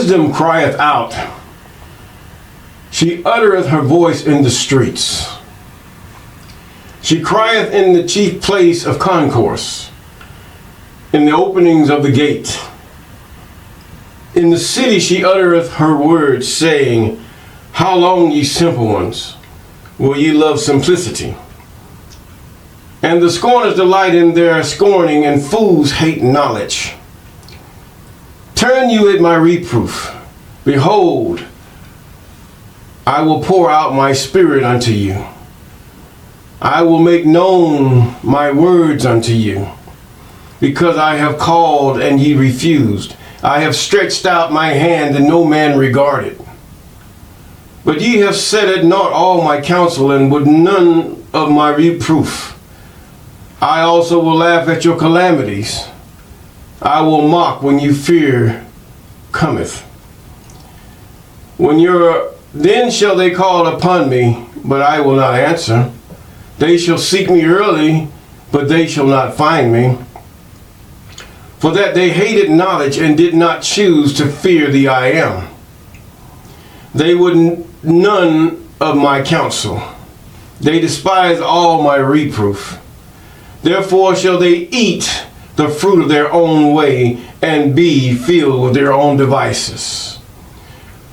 wisdom crieth out. She uttereth her voice in the streets. She crieth in the chief place of concourse, in the openings of the gate. In the city she uttereth her words, saying, How long, ye simple ones, will ye love simplicity? And the scorners delight in their scorning, and fools hate knowledge. Turn you at my reproof. Behold, I will pour out my spirit unto you. I will make known my words unto you, because I have called and ye refused. I have stretched out my hand and no man regarded. But ye have set at naught all my counsel, and would none of my reproof. I also will laugh at your calamities. I will mock when you fear cometh. Then shall they call upon me, but I will not answer. They shall seek me early, but they shall not find me. For that they hated knowledge and did not choose to fear the I am. They would none of my counsel. They despise all my reproof. Therefore shall they eat the fruit of their own way, and be filled with their own devices.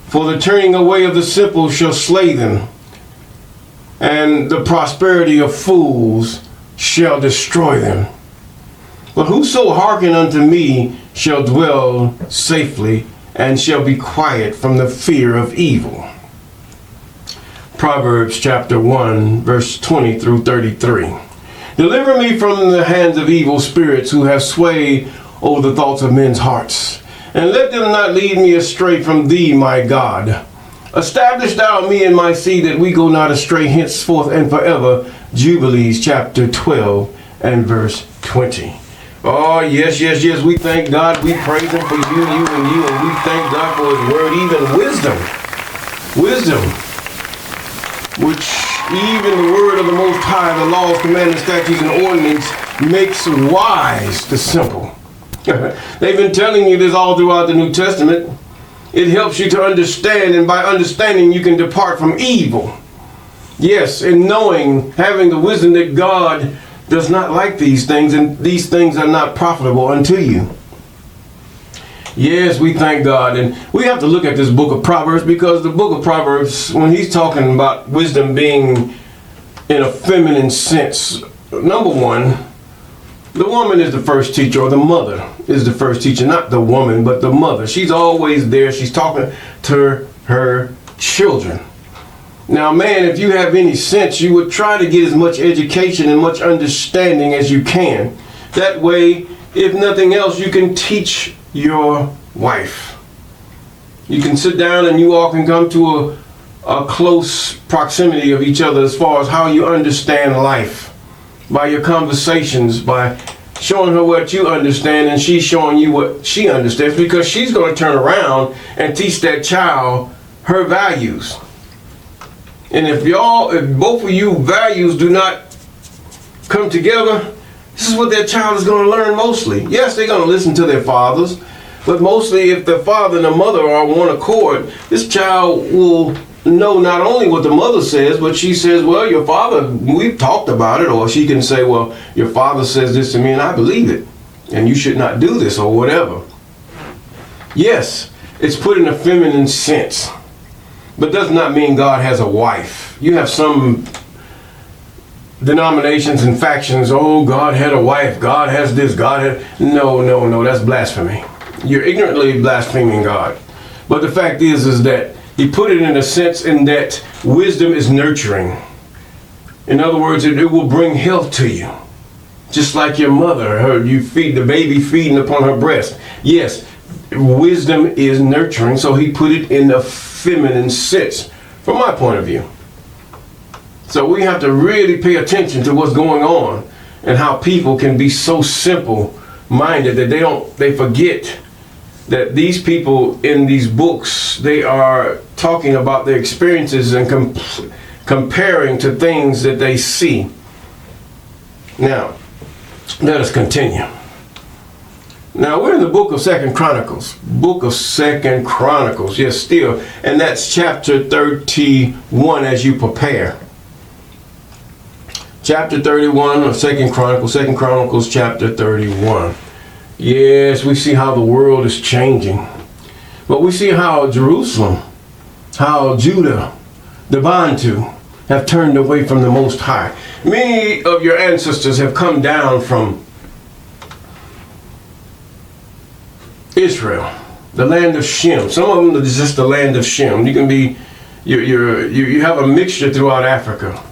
For the turning away of the simple shall slay them, and the prosperity of fools shall destroy them. But whoso hearken unto me shall dwell safely, and shall be quiet from the fear of evil. Proverbs chapter 1, verse 20 through 33. Deliver me from the hands of evil spirits, who have sway over the thoughts of men's hearts. And let them not lead me astray from thee, my God. Establish thou me and my seed, that we go not astray henceforth and forever. Jubilees chapter 12 and verse 20. Oh, yes, yes, yes. We thank God. We praise him for you, and we thank God for his word, even wisdom. Wisdom, which even the word of the Most High, the laws, commandments, statutes, and ordinances, makes wise the simple. They've been telling you this all throughout the New Testament. It helps you to understand, and by understanding you can depart from evil. Yes, and knowing, having the wisdom that God does not like these things, and these things are not profitable unto you. Yes, we thank God. And we have to look at this book of Proverbs, because the book of Proverbs, when he's talking about wisdom being in a feminine sense, number one, the woman is the first teacher, or the mother is the first teacher, not the woman, but the mother. She's always there. She's talking to her children. Now, man, if you have any sense, you would try to get as much education and much understanding as you can. That way, if nothing else, you can teach your wife. You can sit down and you all can come to a close proximity of each other as far as how you understand life. By your conversations, by showing her what you understand and she's showing you what she understands, because she's going to turn around and teach that child her values. And if both of you values do not come together, this is what that child is going to learn mostly. Yes, they're going to listen to their fathers, but mostly if the father and the mother are on one accord, this child will know not only what the mother says, but she says, well, your father, we've talked about it. Or she can say, well, your father says this to me and I believe it, and you should not do this, or whatever. Yes, it's put in a feminine sense, but does not mean God has a wife. You have some denominations and factions, oh, God had a wife, God has this, God had... No, that's blasphemy. You're ignorantly blaspheming God. But the fact is that he put it in a sense in that wisdom is nurturing. In other words, it will bring health to you. Just like your mother, you feed the baby feeding upon her breast. Yes, wisdom is nurturing, so he put it in a feminine sense, from my point of view. So we have to really pay attention to what's going on and how people can be so simple-minded that they forget that these people in these books, they are talking about their experiences and comparing to things that they see. Now, let us continue. Now we're in the book of Second Chronicles. Book of Second Chronicles, yes, still. And that's chapter 31 as you prepare. Chapter 31 of Second Chronicles chapter 31. Yes, we see how the world is changing. But we see how Jerusalem, how Judah, the Bantu, have turned away from the Most High. Many of your ancestors have come down from Israel, the land of Shem. Some of them is just the land of Shem. You can be, you have a mixture throughout Africa.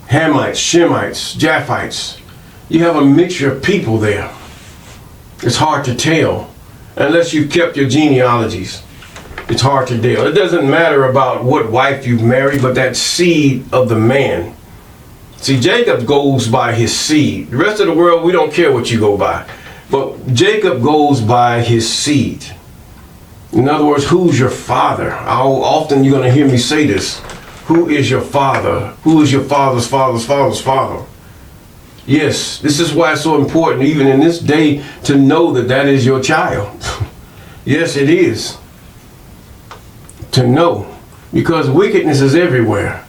Hamites, Shemites, Japhites. You have a mixture of people there. It's hard to tell unless you've kept your genealogies. It's hard to tell. It doesn't matter about what wife you've married, but that seed of the man. See, Jacob goes by his seed. The rest of the world, we don't care what you go by. But Jacob goes by his seed. In other words, who's your father? How often you're going to hear me say this? Who is your father? Who is your father's father's father's father? Yes, this is why it's so important, even in this day, to know that that is your child. Yes, it is. To know. Because wickedness is everywhere.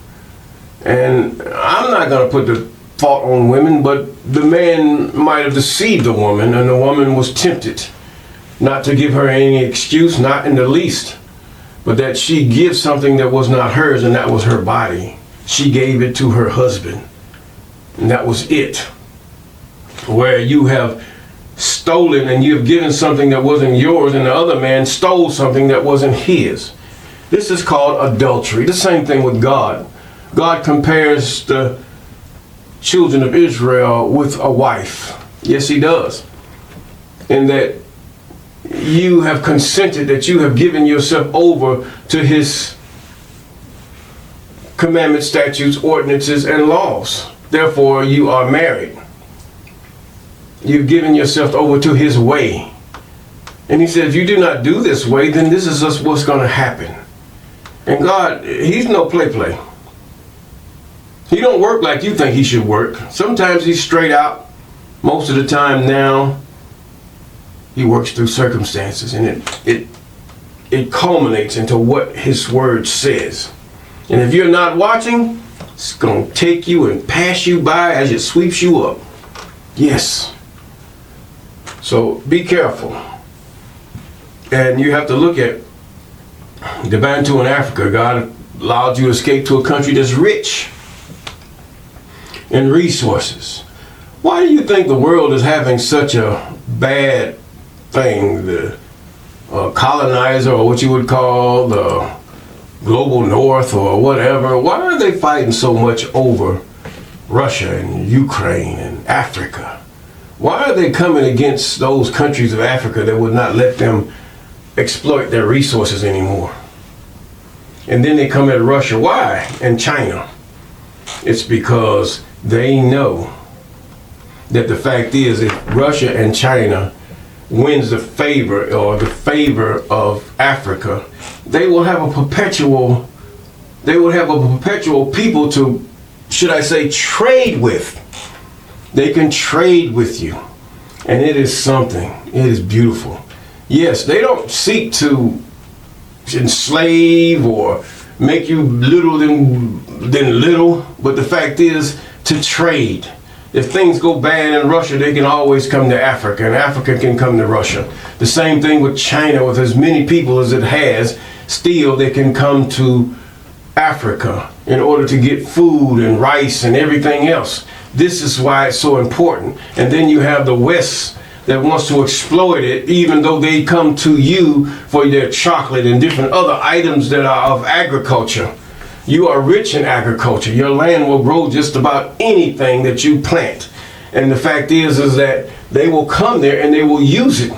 And I'm not going to put the fault on women, but the man might have deceived the woman, and the woman was tempted not to give her any excuse, not in the least, but that she gives something that was not hers, and that was her body. She gave it to her husband, and that was it. Where you have stolen and you have given something that wasn't yours, and the other man stole something that wasn't his. This is called adultery. The same thing with God. God compares the children of Israel with a wife. Yes, he does. In that you have consented, that you have given yourself over to his commandments, statutes, ordinances, and laws. Therefore, you are married. You've given yourself over to his way. And he said, if you do not do this way, then this is just what's going to happen. And God, he's no play. He don't work like you think he should work. Sometimes he's straight out. Most of the time now, he works through circumstances, and it culminates into what his word says. And if you're not watching, it's going to take you and pass you by as it sweeps you up. Yes. So be careful. And you have to look at the Bantu in Africa. God allowed you to escape to a country that's rich in resources. Why do you think the world is having such a bad thing? The colonizer, or what you would call the global north or whatever, why are they fighting so much over Russia and Ukraine and Africa? Why are they coming against those countries of Africa that would not let them exploit their resources anymore? And then they come at Russia. Why? And China. It's because they know that the fact is, if Russia and China wins the favor of Africa, they will have a perpetual people to, should I say, trade with. They can trade with you. And it is something. It is beautiful. Yes, they don't seek to enslave or make you little than little, but the fact is to trade. If things go bad in Russia, they can always come to Africa, and Africa can come to Russia. The same thing with China. With as many people as it has, still they can come to Africa in order to get food and rice and everything else. This is why it's so important. And then you have the West that wants to exploit it, even though they come to you for their chocolate and different other items that are of agriculture. You are rich in agriculture. Your land will grow just about anything that you plant. And the fact is that they will come there and they will use it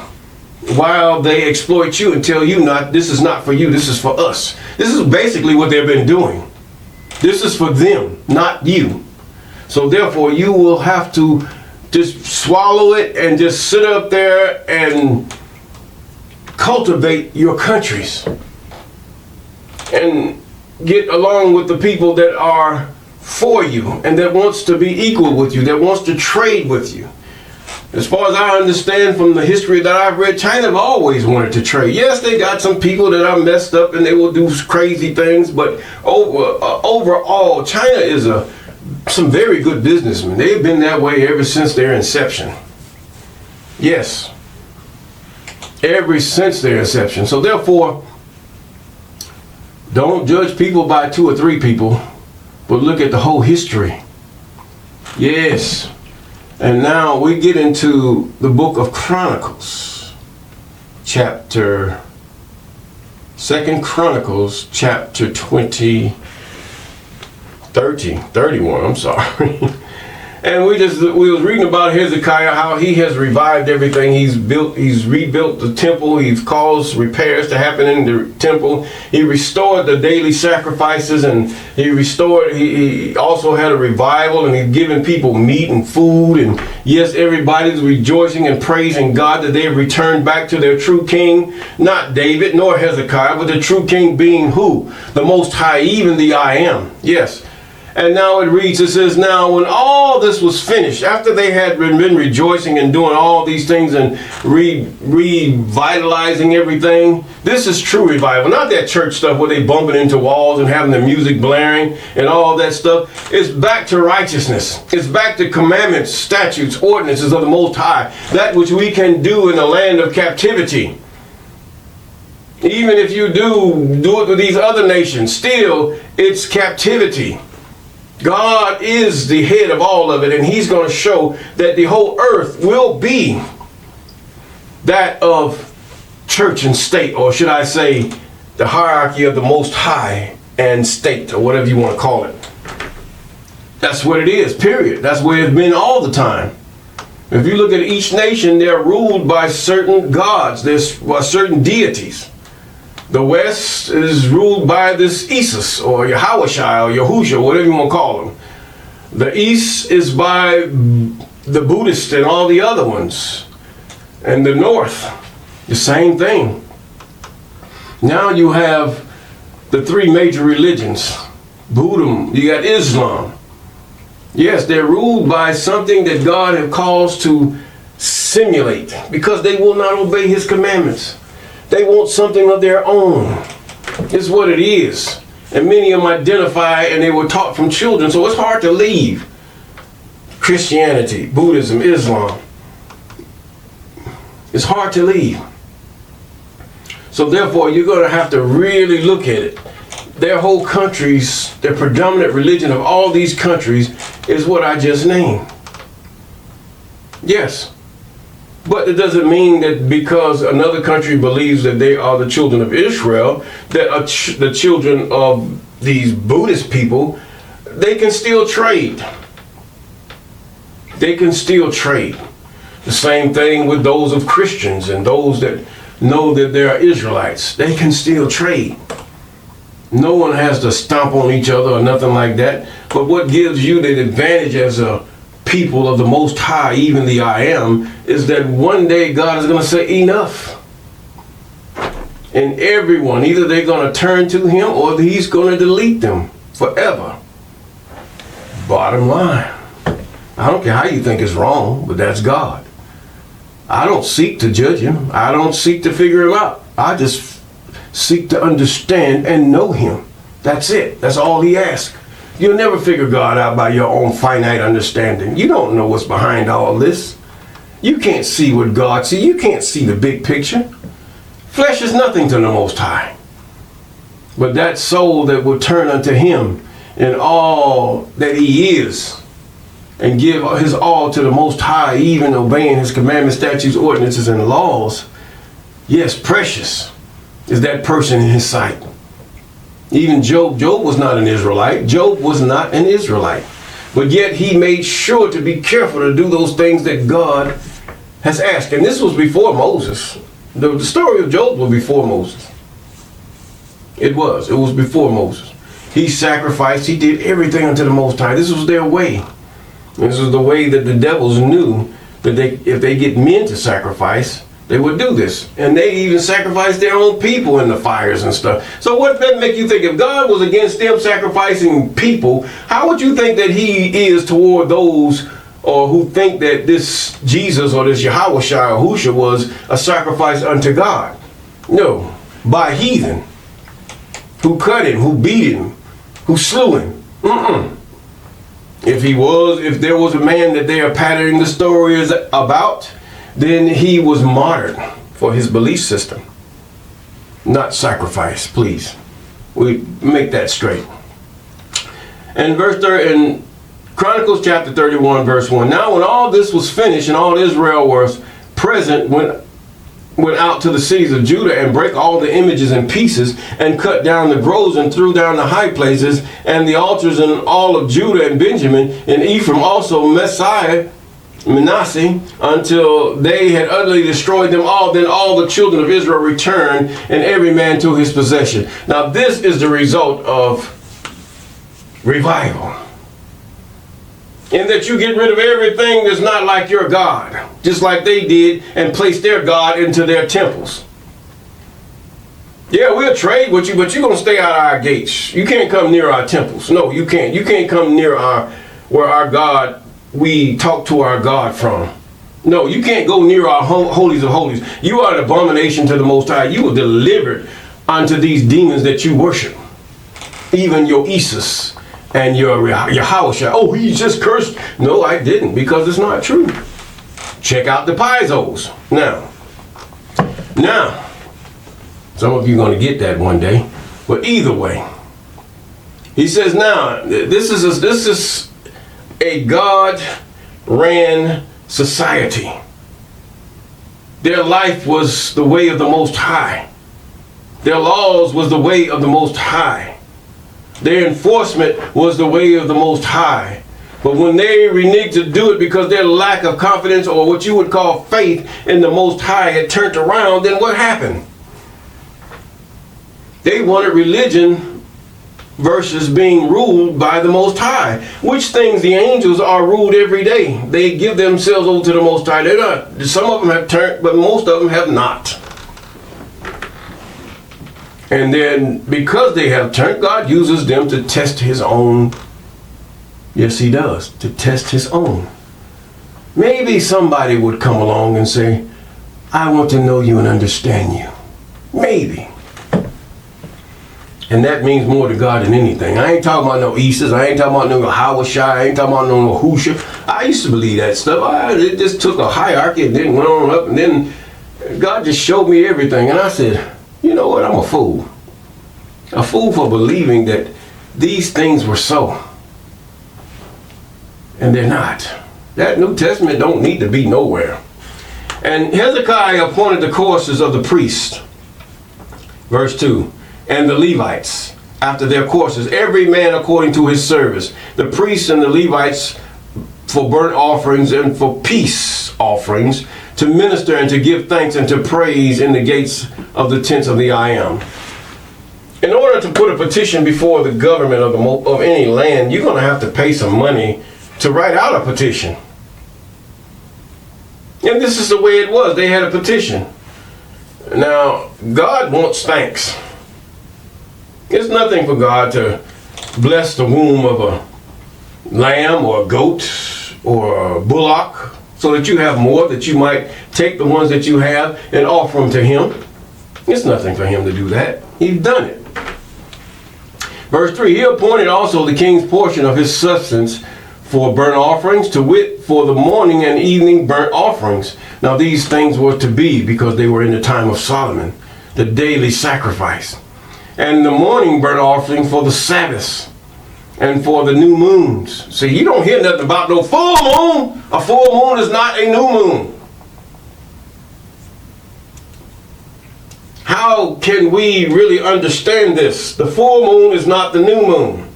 while they exploit you and tell you, this is not for you, this is for us. This is basically what they've been doing. This is for them, not you. So therefore, you will have to just swallow it and just sit up there and cultivate your countries and get along with the people that are for you and that wants to be equal with you, that wants to trade with you. As far as I understand from the history that I've read, China have always wanted to trade. Yes, they got some people that are messed up and they will do crazy things, but overall, China is some very good businessmen. They've been that way ever since their inception. Yes, ever since their inception. So therefore, don't judge people by 2 or 3 people, but look at the whole history. Yes. And now we get into the book of Chronicles, chapter 2 Chronicles, chapter 31, I'm sorry. And we was reading about Hezekiah, how he has revived everything. He's rebuilt the temple. He's caused repairs to happen in the temple. He restored the daily sacrifices, and he also had a revival, and he's giving people meat and food. And yes, everybody's rejoicing and praising God that they have returned back to their true king, not David nor Hezekiah, but the true king being who? The Most High, even the I Am. Yes. And now it reads, it says, now when all this was finished, after they had been rejoicing and doing all these things and revitalizing everything, this is true revival. Not that church stuff where they bumping into walls and having the music blaring and all that stuff. It's back to righteousness. It's back to commandments, statutes, ordinances of the Most High. That which we can do in the land of captivity. Even if you do it with these other nations, still it's captivity. God is the head of all of it, and he's going to show that the whole earth will be that of church and state, or should I say the hierarchy of the Most High and state, or whatever you want to call it. That's what it is, period. That's where it's been all the time. If you look at each nation, they're ruled by certain gods, by certain deities. The West is ruled by this Isis, or Yahweh-Shai, or Yahusha, whatever you want to call them. The East is by the Buddhists and all the other ones. And the North, the same thing. Now you have the 3 major religions. Buddhism, you got Islam. Yes, they're ruled by something that God has caused to simulate, because they will not obey his commandments. They want something of their own. It's what it is. And many of them identify, and they were taught from children, so it's hard to leave Christianity, Buddhism, Islam. It's hard to leave. So therefore, you're going to have to really look at it. Their whole countries, their predominant religion of all these countries is what I just named. Yes. But it doesn't mean that because another country believes that they are the children of Israel, that the children of these Buddhist people, they can still trade. They can still trade. The same thing with those of Christians and those that know that they are Israelites. They can still trade. No one has to stomp on each other or nothing like that. But what gives you the advantage as a people of the Most High, even the I Am, is that one day God is going to say enough. And everyone, either they're going to turn to him or he's going to delete them forever. Bottom line. I don't care how you think it's wrong, but that's God. I don't seek to judge him. I don't seek to figure him out. I just seek to understand and know him. That's it. That's all he asks. You'll never figure God out by your own finite understanding. You don't know what's behind all this. You can't see what God sees. You can't see the big picture. Flesh is nothing to the Most High. But that soul that will turn unto him in all that he is and give his all to the Most High, even obeying his commandments, statutes, ordinances, and laws, yes, precious is that person in his sight. Even Job was not an Israelite. Job was not an Israelite. But yet he made sure to be careful to do those things that God has asked. And this was before Moses. The story of Job was before Moses. It was before Moses. He sacrificed. He did everything unto the Most High. This was their way. This was the way that the devils knew that if they get men to sacrifice, they would do this. And they even sacrificed their own people in the fires and stuff. So what that make you think? If God was against them sacrificing people, how would you think that he is toward those or who think that this Jesus or this Yahweh or Husha was a sacrifice unto God. No, by heathen who cut him, who beat him, who slew him. If there was a man that they are patterning the stories about, then he was martyred for his belief system, not sacrifice. Please, we make that straight. And in Chronicles chapter 31, verse 1. Now when all this was finished and all Israel was present, went out to the cities of Judah and break all the images in pieces and cut down the groves and threw down the high places and the altars in all of Judah and Benjamin and Ephraim, also Manasseh, until they had utterly destroyed them all. Then all the children of Israel returned, and every man to his possession. Now this is the result of revival. In that you get rid of everything that's not like your God, just like they did, and place their God into their temples. Yeah, we'll trade with you, but you're going to stay out of our gates. You can't come near our temples. No, you can't. You can't come near where our God, we talk to our God from. No, you can't go near our holies of holies. You are an abomination to the Most High. You were delivered unto these demons that you worship. Even your Isis and your Yahweh. Oh, he just cursed. No, I didn't, because it's not true. Check out the Pizos. Now, some of you are going to get that one day. But either way, he says, now, this is a God-ran society. Their life was the way of the Most High. Their laws was the way of the Most High. Their enforcement was the way of the Most High. But when they reneged to do it because their lack of confidence, or what you would call faith in the Most High, had turned around, then what happened? They wanted religion versus being ruled by the Most High. Which things the angels are ruled every day. They give themselves over to the Most High. They're not. Some of them have turned, but most of them have not. And then because they have turned, God uses them to test his own. Yes, he does. To test his own. Maybe somebody would come along and say, I want to know you and understand you. Maybe. And that means more to God than anything. I ain't talking about no Isis. I ain't talking about no Hawashai. I ain't talking about no Husha. I used to believe that stuff. It just took a hierarchy and then went on up. And then God just showed me everything. And I said, you know what? I'm a fool. A fool for believing that these things were so. And they're not. That New Testament don't need to be nowhere. And Hezekiah appointed the courses of the priests. Verse 2. And the Levites after their courses, every man according to his service. The priests and the Levites for burnt offerings and for peace offerings, to minister and to give thanks and to praise in the gates of the tents of the IAM. In order to put a petition before the government of any land, you're going to have to pay some money to write out a petition. And this is the way it was. They had a petition. Now, God wants thanks. It's nothing for God to bless the womb of a lamb or a goat or a bullock so that you have more, that you might take the ones that you have and offer them to him. It's nothing for him to do that. He's done it. Verse 3, he appointed also the king's portion of his substance for burnt offerings, to wit, for the morning and evening burnt offerings. Now these things were to be, because they were in the time of Solomon, the daily sacrifice. And the morning burnt offering for the Sabbaths and for the new moons. See, you don't hear nothing about no full moon. A full moon is not a new moon. How can we really understand this? The full moon is not the new moon.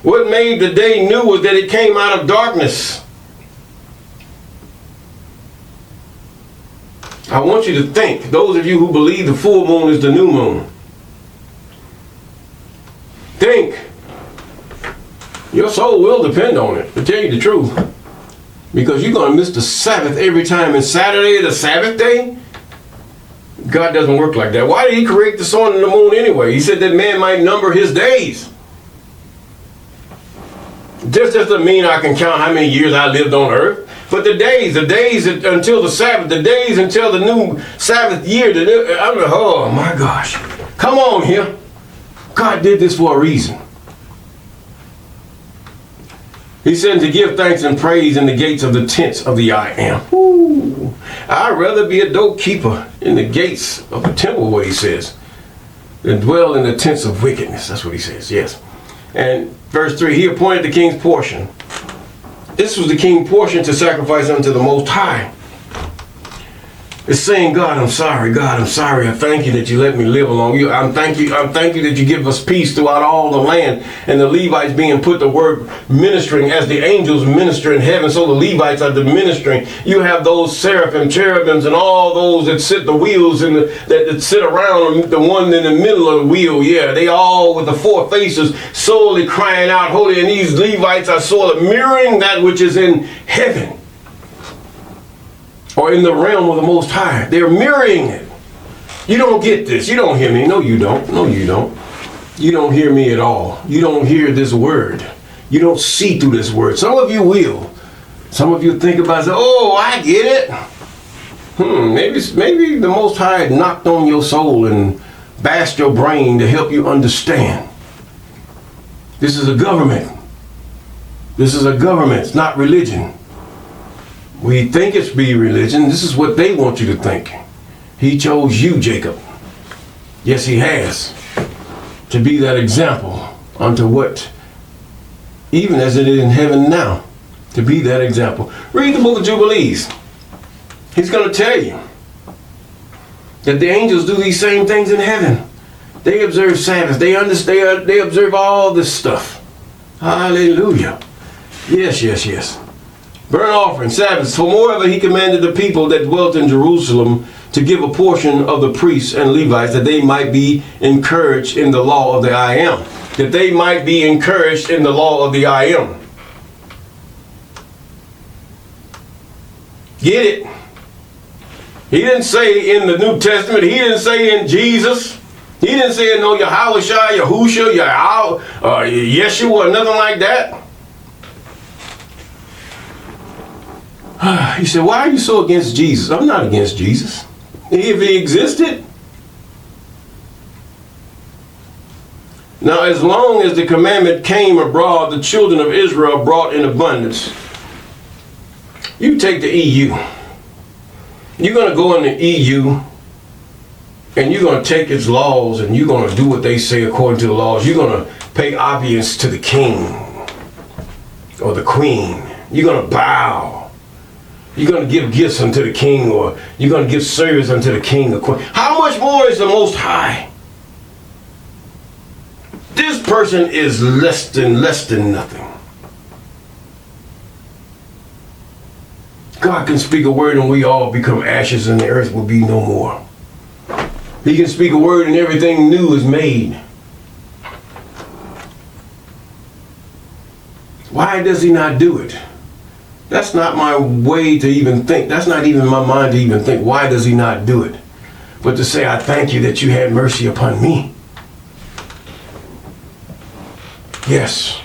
What made the day new was that it came out of darkness. I want you to think, those of you who believe the full moon is the new moon, think. Your soul will depend on it, to tell you the truth. Because you're going to miss the Sabbath every time. And Saturday, the Sabbath day, God doesn't work like that. Why did he create the sun and the moon anyway? He said that man might number his days. This doesn't mean I can count how many years I lived on earth. But the days until the Sabbath, the days until the new Sabbath year, oh my gosh. Come on here. God did this for a reason. He said to give thanks and praise in the gates of the tents of the I Am. Ooh, I'd rather be a doorkeeper in the gates of the temple, what he says, than dwell in the tents of wickedness. That's what he says, yes. And verse 3, he appointed the king's portion. This was the king's portion to sacrifice unto the Most High. It's saying, God, I'm sorry. God, I'm sorry. I thank you that you let me live along you. I thank you that you give us peace throughout all the land. And the Levites being put to work ministering as the angels minister in heaven. So the Levites are the ministering. You have those seraphim, cherubims, and all those that sit the wheels and that sit around the one in the middle of the wheel. Yeah, they all with the four faces solely crying out holy. And these Levites are sort of mirroring that which is in heaven. Or in the realm of the Most High. They're mirroring it. You don't get this. You don't hear me. No, you don't. No, you don't. You don't hear me at all. You don't hear this word. You don't see through this word. Some of you will. Some of you think about it. Oh, I get it. Maybe the Most High knocked on your soul and bashed your brain to help you understand. This is a government. This is a government. It's not religion. We think it's be religion. This is what they want you to think. He chose you, Jacob. Yes, he has. To be that example unto what, even as it is in heaven now, to be that example. Read the book of Jubilees. He's going to tell you that the angels do these same things in heaven. They observe Sabbath. They understand. They observe all this stuff. Hallelujah. Yes, yes, yes. Burnt offering, Sabbaths. For moreover, he commanded the people that dwelt in Jerusalem to give a portion of the priests and Levites that they might be encouraged in the law of the I Am. That they might be encouraged in the law of the I Am. Get it? He didn't say in the New Testament. He didn't say in Jesus. He didn't say in no Yahweh, Yahusha, Yeshua, or nothing like that. He said, why are you so against Jesus? I'm not against Jesus. If he existed. Now, as long as the commandment came abroad, the children of Israel brought in abundance. You take the EU. You're going to go in the EU and you're going to take its laws and you're going to do what they say according to the laws. You're going to pay obedience to the king or the queen. You're going to bow. You're going to give gifts unto the king, or you're going to give service unto the king or queen. How much more is the Most High? This person is less than nothing. God can speak a word and we all become ashes and the earth will be no more. He can speak a word and everything new is made. Why does he not do it? That's not my way to even think. That's not even my mind to even think. Why does he not do it? But to say, I thank you that you had mercy upon me. Yes.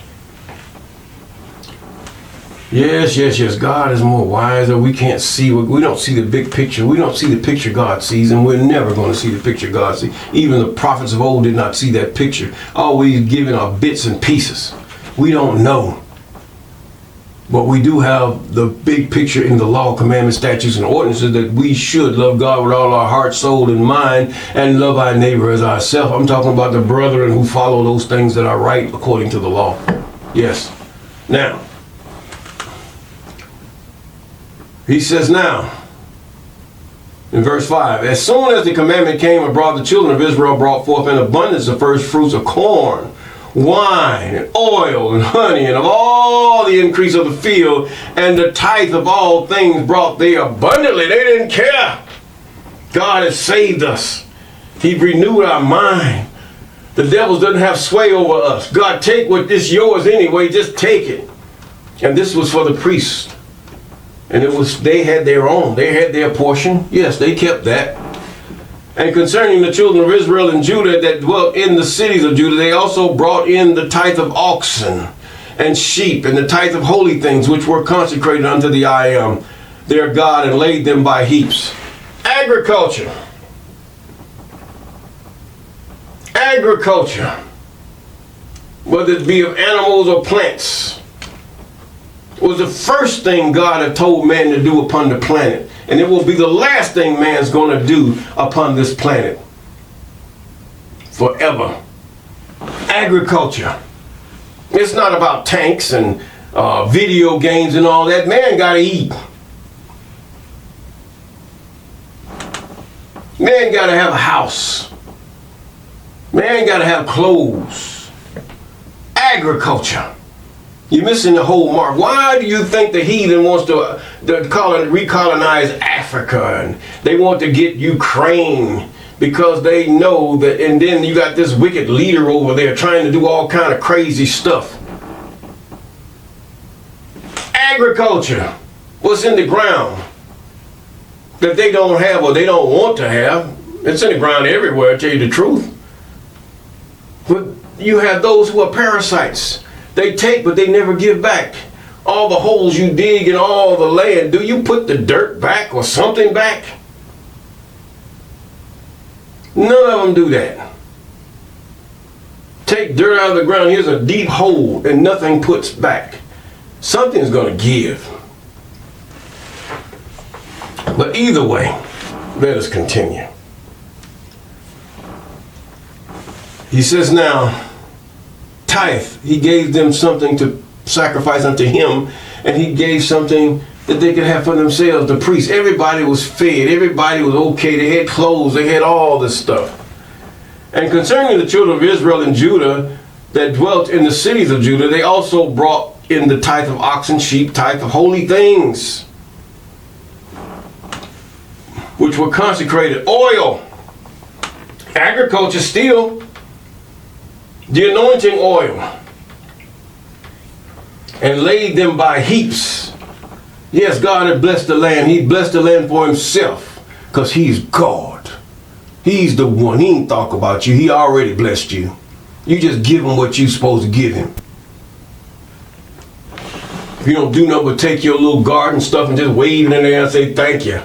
Yes, yes, yes. God is more wiser. We can't see. We don't see the big picture. We don't see the picture God sees, and we're never going to see the picture God sees. Even the prophets of old did not see that picture. All we've given are bits and pieces. We don't know. But we do have the big picture in the law, commandments, statutes, and ordinances that we should love God with all our heart, soul, and mind, and love our neighbor as ourselves. I'm talking about the brethren who follow those things that are right according to the law. Yes. Now, he says now, in verse 5, as soon as the commandment came abroad, the children of Israel brought forth in abundance the first fruits of corn, wine and oil and honey, and of all the increase of the field, and the tithe of all things brought they abundantly. They didn't care. God has saved us. He renewed our mind. The devil doesn't have sway over us. God, take what is yours anyway, just take it. And this was for the priests. And it was, they had their own. They had their portion. Yes, they kept that. And concerning the children of Israel and Judah that dwelt in the cities of Judah, they also brought in the tithe of oxen and sheep, and the tithe of holy things which were consecrated unto the IAM, their God, and laid them by heaps. Agriculture. Agriculture, whether it be of animals or plants, was the first thing God had told man to do upon the planet. And it will be the last thing man's going to do upon this planet. Forever. Agriculture. It's not about tanks and video games and all that. Man got to eat. Man got to have a house. Man got to have clothes. Agriculture. You're missing the whole mark. Why do you think the heathen wants to recolonize Africa, and they want to get Ukraine? Because they know that, and then you got this wicked leader over there trying to do all kind of crazy stuff. Agriculture. What's in the ground that they don't have or they don't want to have? It's in the ground everywhere, to tell you the truth. But you have those who are parasites. They take, but they never give back. All the holes you dig in all the land, do you put the dirt back or something back? None of them do that. Take dirt out of the ground, here's a deep hole, and nothing puts back. Something's going to give. But either way, let us continue. He says now, tithe, he gave them something to sacrifice unto him, and he gave something that they could have for themselves. The priests, everybody was fed, everybody was okay, they had clothes, they had all this stuff. And concerning the children of Israel and Judah that dwelt in the cities of Judah, they also brought in the tithe of oxen, sheep, tithe of holy things, which were consecrated. Oil, agriculture still, the anointing oil, and laid them by heaps. Yes, God had blessed the land. He blessed the land for himself, because he's God. He's the one. He ain't talk about you. He already blessed you. You just give him what you're supposed to give him. If you don't do nothing but take your little garden stuff and just wave it in there and say thank you,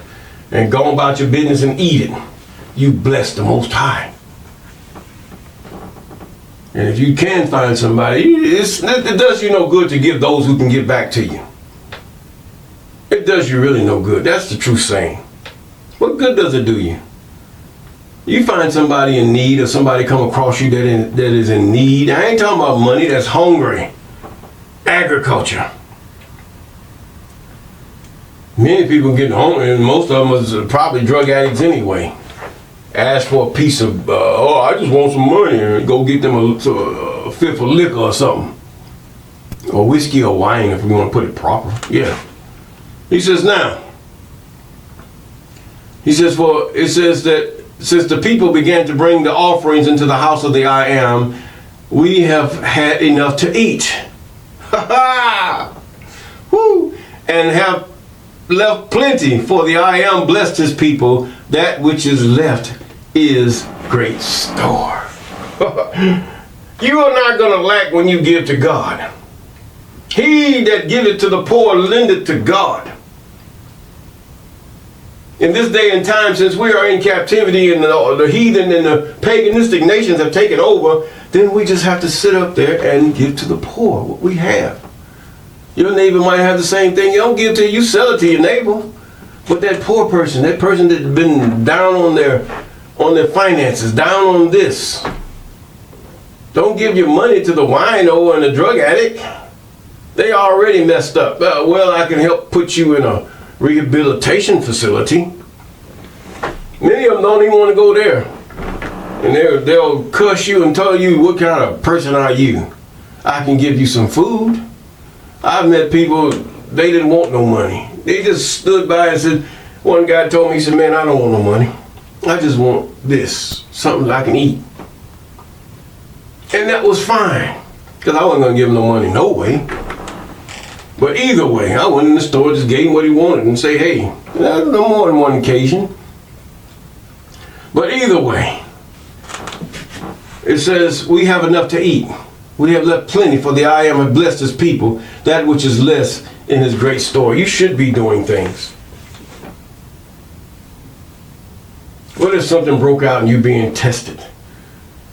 and go about your business and eat it, you bless the Most High. And if you can find somebody, it does you no good to give those who can give back to you. It does you really no good. That's the true saying. What good does it do you? You find somebody in need, or somebody come across you that is in need. I ain't talking about money, that's hungry. Agriculture. Many people getting hungry, and most of them is probably drug addicts anyway. Ask for a piece of, I just want some money, and go get them a fifth of liquor or something. Or whiskey or wine, if we want to put it proper. Yeah. He says now, for it says that since the people began to bring the offerings into the house of the IAM, we have had enough to eat. Ha ha! Woo! And have left plenty, for the IAM blessed his people. That which is left is great store. You are not going to lack when you give to God. He that giveth to the poor lendeth to God. In this day and time, since we are in captivity and the heathen and the paganistic nations have taken over, then we just have to sit up there and give to the poor what we have. Your neighbor might have the same thing. You don't give to you, sell it to your neighbor. But that poor person, that person that's been down on their finances, down on this, don't give your money to the wino and the drug addict. They already messed up. Well, I can help put you in a rehabilitation facility. Many of them don't even want to go there. And they'll cuss you and tell you, what kind of person are you? I can give you some food. I've met people, they didn't want no money. They just stood by and said, one guy told me, he said, man, I don't want no money. I just want this, something that I can eat. And that was fine, because I wasn't going to give him no money no way. But either way, I went in the store, just gave him what he wanted and say, hey, no more than one occasion. But either way, it says we have enough to eat. We have left plenty, for the I am have blessed his people, that which is less in his great store. You should be doing things. What if something broke out and you're being tested,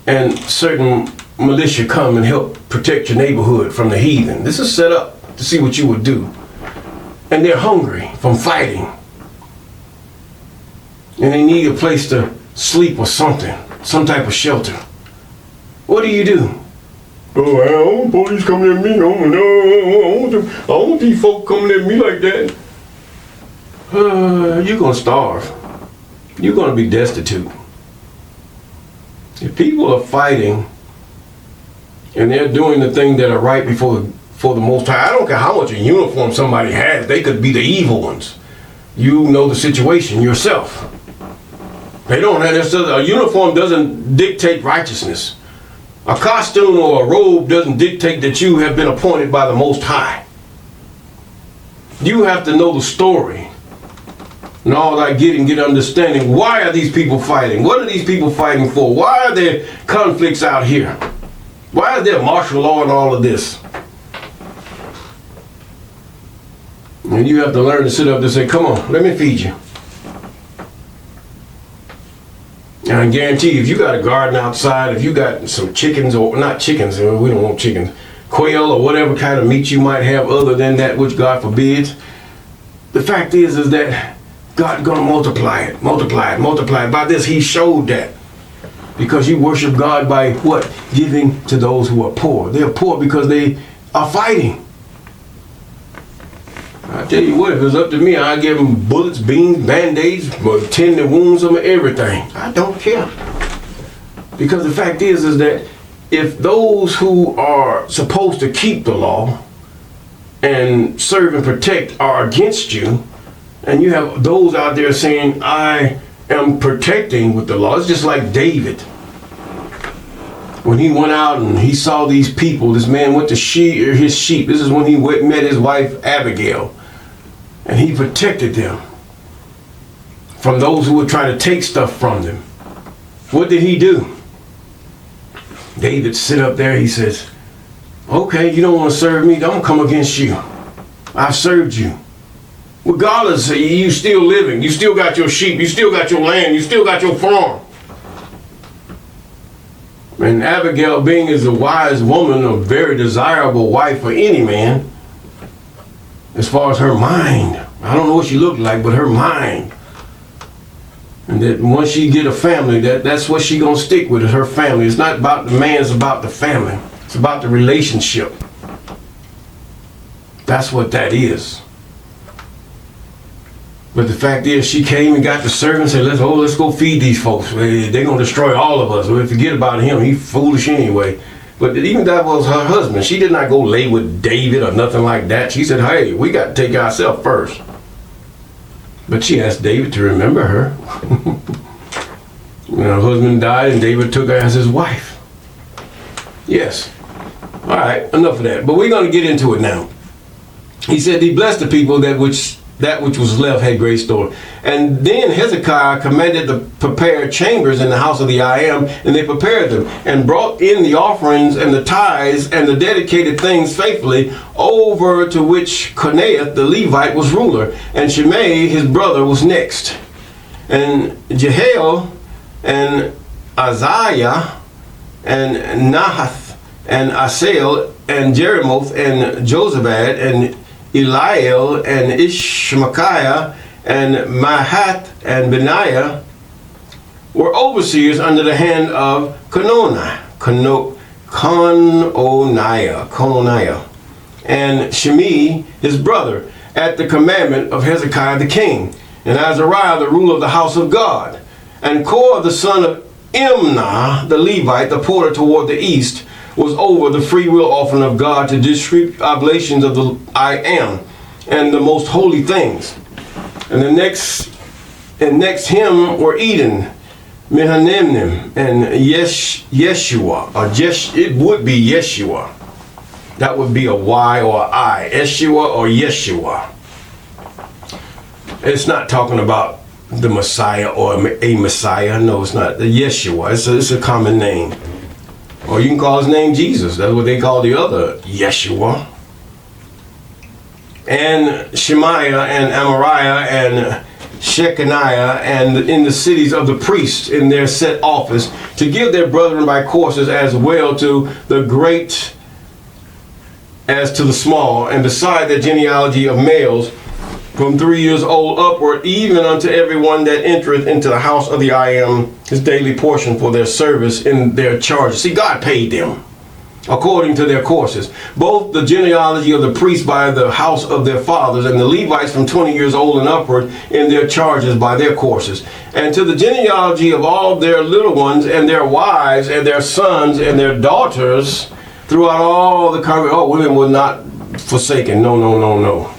and certain militia come and help protect your neighborhood from the heathen? This is set up to see what you would do. And they're hungry from fighting, and they need a place to sleep or something, some type of shelter. What do? Oh, I don't want police coming at me. No, I don't want these folk coming at me like that. You're going to starve. You're going to be destitute. If people are fighting and they're doing the thing that are right before the Most High, I don't care how much a uniform somebody has, they could be the evil ones. You know the situation yourself. They don't have this. A uniform doesn't dictate righteousness. A costume or a robe doesn't dictate that you have been appointed by the Most High. You have to know the story and all that, get understanding. Why are these people fighting? What are these people fighting for? Why are there conflicts out here? Why is there martial law and all of this? And you have to learn to sit up and say, come on, let me feed you. And I guarantee you, if you got a garden outside, if you got some chickens, or not chickens, we don't want chickens, quail or whatever kind of meat you might have other than that which God forbids, the fact is that God's going to multiply it. By this, he showed that. Because you worship God by what? Giving to those who are poor. They're poor because they are fighting. I tell you what, if it was up to me, I'd give them bullets, beans, band-aids, tend the wounds, them, everything. I don't care. Because the fact is that if those who are supposed to keep the law and serve and protect are against you, and you have those out there saying, I am protecting with the law. It's just like David. When he went out and he saw these people, this man went to shear his sheep. This is when he met his wife Abigail. And he protected them from those who would try to take stuff from them. What did he do? David sit up there, he says, okay, you don't want to serve me, I'm going to come against you. I've served you. Regardless, you still living, you still got your sheep, you still got your land, you still got your farm. And Abigail, being as a wise woman, a very desirable wife for any man, as far as her mind, I don't know what she looked like, but her mind. And that once she get a family, that's what she gonna stick with, is her family. It's not about the man, it's about the family. It's about the relationship. That's what that is. But the fact is, she came and got the servants and said, let's go feed these folks. They're gonna destroy all of us. Well, forget about him, he's foolish anyway. But even that was her husband. She did not go lay with David or nothing like that. She said, hey, we got to take ourselves first. But she asked David to remember her. When her husband died and David took her as his wife. Yes. All right, enough of that. But we're going to get into it now. He said he blessed the people that which was left had great store. And then Hezekiah commanded to prepare chambers in the house of the IAM, and they prepared them and brought in the offerings and the tithes and the dedicated things faithfully, over to which Conaeth the Levite was ruler, and Shimei his brother was next. And Jehiel and Isaiah and Nahath and Asael and Jeremoth and Josabad and Eliel and Ishmachiah and Mahath and Benaiah were overseers under the hand of Cononiah, and Shimei his brother, at the commandment of Hezekiah the king, and Azariah the ruler of the house of God, and Kor the son of Imnah the Levite, the porter toward the east, was over the freewill offering of God to distribute oblations of the I am and the most holy things. And next him were Eden, Mehanemnim, and Yeshua, or it would be Yeshua. That would be a Y or a I, Yeshua or Yeshua. It's not talking about the Messiah or a Messiah. No, it's not. The Yeshua, it's a common name. Or you can call his name Jesus. That's what they call the other Yeshua. And Shemaiah and Amariah and Shechaniah, and in the cities of the priests in their set office, to give their brethren by courses as well to the great as to the small, and beside the genealogy of males from 3 years old upward, even unto everyone that entereth into the house of the IAM his daily portion for their service in their charge. See, God paid them according to their courses, both the genealogy of the priests by the house of their fathers, and the Levites from 20 years old and upward in their charges by their courses, and to the genealogy of all their little ones and their wives and their sons and their daughters throughout all the congregation. Oh, women were not forsaken. No, no, no, no.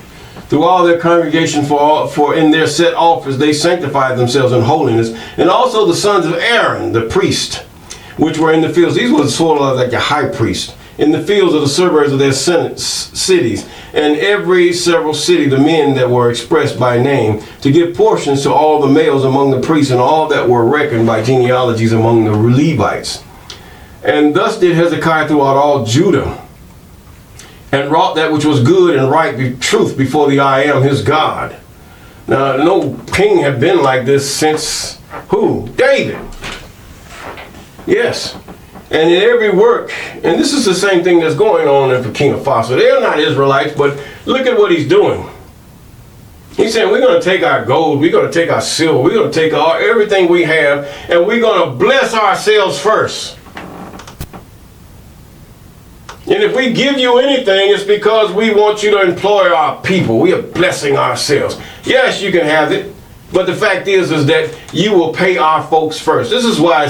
Through all their congregation, for in their set office they sanctified themselves in holiness, and also the sons of Aaron the priest, which were in the fields. These were sort of like a high priest in the fields of the suburbs of their cities, and every several city the men that were expressed by name, to give portions to all the males among the priests, and all that were reckoned by genealogies among the Levites. And thus did Hezekiah throughout all Judah, and wrought that which was good and right, truth before the IAM his God. Now, no king had been like this since who? David. Yes. And in every work, and this is the same thing that's going on for King Hezekiah. They're not Israelites, but look at what he's doing. He's saying, we're going to take our gold, we're going to take our silver, we're going to take everything we have, and we're going to bless ourselves first. And if we give you anything, it's because we want you to employ our people. We are blessing ourselves. Yes, you can have it. But the fact is that you will pay our folks first. This is why I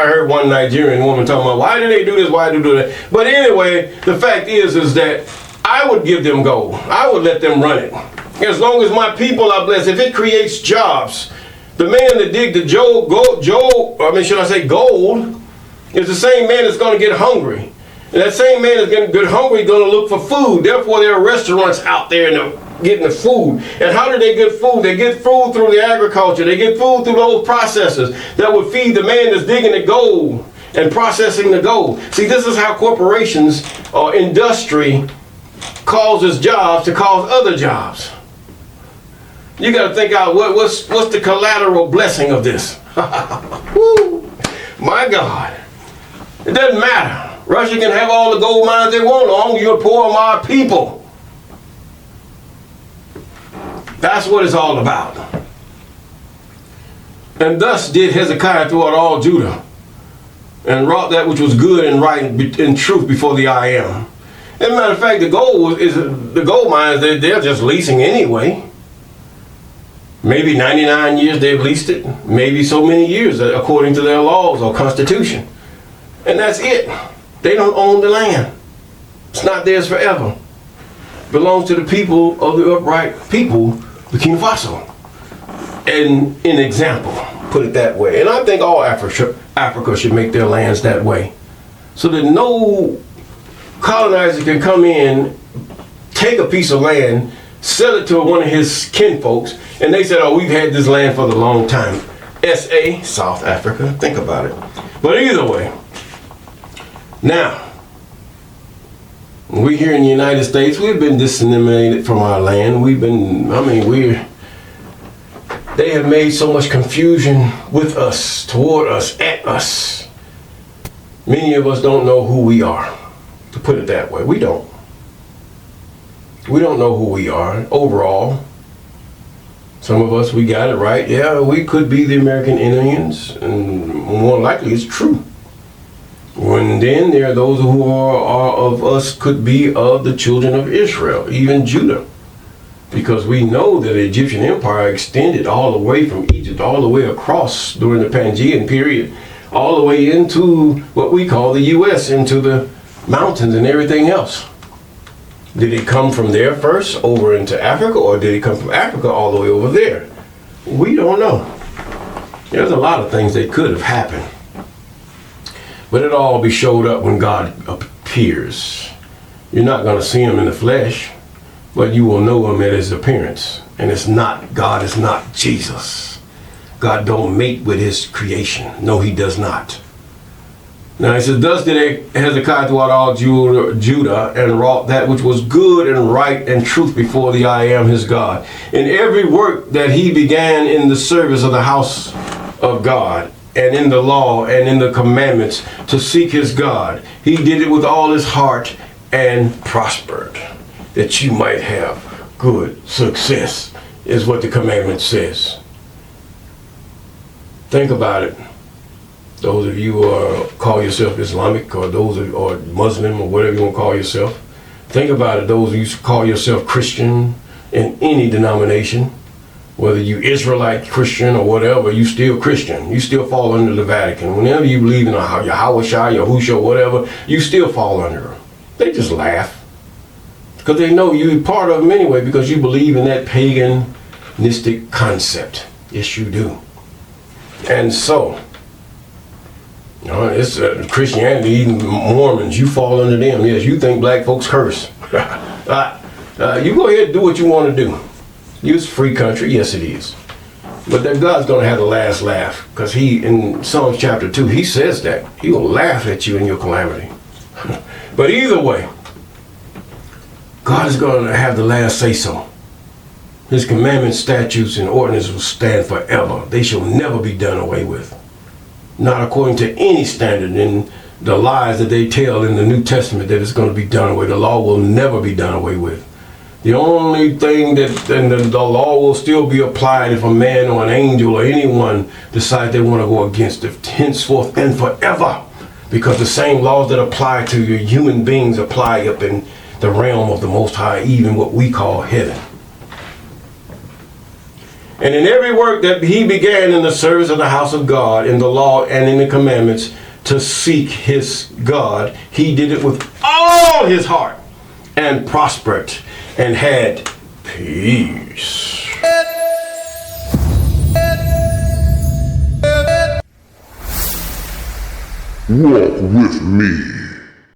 heard one Nigerian woman talking about, why do they do this, why do they do that? But anyway, the fact is that I would give them gold. I would let them run it. As long as my people are blessed, if it creates jobs, the man that dig the gold, is the same man that's going to get hungry. And that same man is going to get hungry, going to look for food. Therefore, there are restaurants out there and they're getting the food. And how do they get food? They get food through the agriculture. They get food through those processors that would feed the man that's digging the gold and processing the gold. See, this is how corporations or industry causes jobs to cause other jobs. You got to think out what's the collateral blessing of this. Woo, my God. It doesn't matter. Russia can have all the gold mines they want, as long as you're poor my people. That's what it's all about. And thus did Hezekiah throughout all Judah, and wrought that which was good and right and truth before the IAM. As a matter of fact, the gold mines, they're just leasing anyway. Maybe 99 years they've leased it, maybe so many years according to their laws or constitution. And that's it. They don't own the land. It's not theirs forever. It belongs to the people of the upright people, the King Faso. And an example, put it that way. And I think all Africa should make their lands that way, so that no colonizer can come in, take a piece of land, sell it to one of his kinfolks, and they said, oh, we've had this land for a long time. SA, South Africa, think about it. But either way, now, we here in the United States, we've been disseminated from our land. They have made so much confusion with us, toward us, at us. Many of us don't know who we are, to put it that way. We don't. We don't know who we are overall. Some of us, we got it right. Yeah, we could be the American Indians, and more likely it's true. When then there are those who are of us could be of the children of Israel, even Judah. Because we know that the Egyptian Empire extended all the way from Egypt, all the way across during the Pangean period, all the way into what we call the U.S., into the mountains and everything else. Did it come from there first over into Africa, or did it come from Africa all the way over there? We don't know. There's a lot of things that could have happened. But it'll all be showed up when God appears. You're not going to see him in the flesh, but you will know him at his appearance. And God is not Jesus. God don't mate with his creation. No, he does not. Now he says, thus did Hezekiah throughout all Judah and wrought that which was good and right and truth before the I am his God. In every work that he began in the service of the house of God, and in the law and in the commandments to seek his God, he did it with all his heart and prospered, that you might have good success, is what the commandment says. Think about it. Those of you who call yourself Islamic, or those of, or Muslim, or whatever you want to call yourself. Think about it. Those of you who call yourself Christian in any denomination, whether you Israelite Christian or whatever, you still Christian. You still fall under the Vatican. Whenever you believe in Yahweh Shai, Yahusha, whatever, you still fall under them. They just laugh. Because they know you're part of them anyway, because you believe in that paganistic concept. Yes, you do. And so, it's Christianity, even Mormons, you fall under them. Yes, you think black folks curse. You go ahead and do what you want to do. It's a free country, yes it is. But that God's going to have the last laugh, because he, in Psalms chapter 2, he says that. He will laugh at you in your calamity. But either way, God is going to have the last say-so. His commandments, statutes, and ordinances will stand forever. They shall never be done away with. Not according to any standard in the lies that they tell in the New Testament that it's going to be done away. The law will never be done away with. The only thing that the law will still be applied if a man or an angel or anyone decides they want to go against it, henceforth and forever. Because the same laws that apply to your human beings apply up in the realm of the Most High, even what we call heaven. And in every work that he began in the service of the house of God, in the law and in the commandments, to seek his God, he did it with all his heart and prospered and had peace. Walk with me.